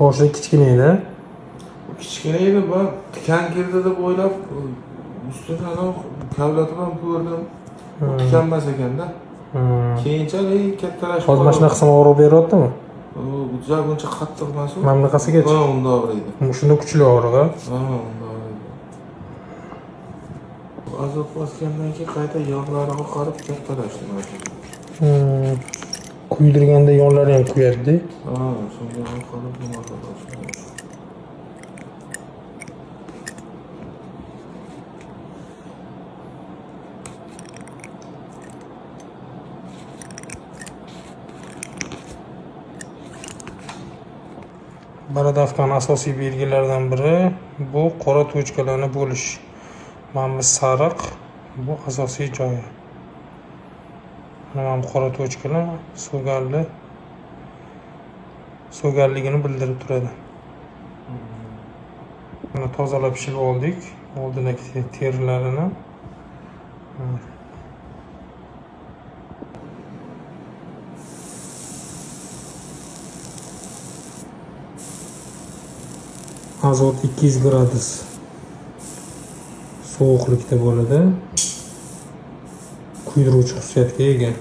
Boshida kichkina edi. Kichkina edi, men tikan kirdi deb o'ylab ustida kavlati bilan ko'rdim. Tikan emas ekanda. Keyinchalik kattalashib Hozir mashina qismi og'riq beryaptimi? Juda buncha qattiq emas u. Mana bunaqasigacha. Ha, unda og'riydi. Shunda kuchli og'riq-a? Ha, unda og'riydi. Azot bosgandan keyin qayta yog'lari oqarib kattalashdi mashina. Kuydirganda yonlari ham kuyadi. Ha, shunga oqarib nima qiladi? Baradavkaning asosiy belgilaridan biri bu qora tochkalarni bo'lish. Mana bu sariq, bu asosiy joyi. Mana bu qora tochkalar so'galligini bildirib turadi. Mana tozalab pishib oldik. Oldidagi terilarini. Azot 200 gradus sovuqlikda bo'ladi. Kuydiruvchi xususiyatga ega.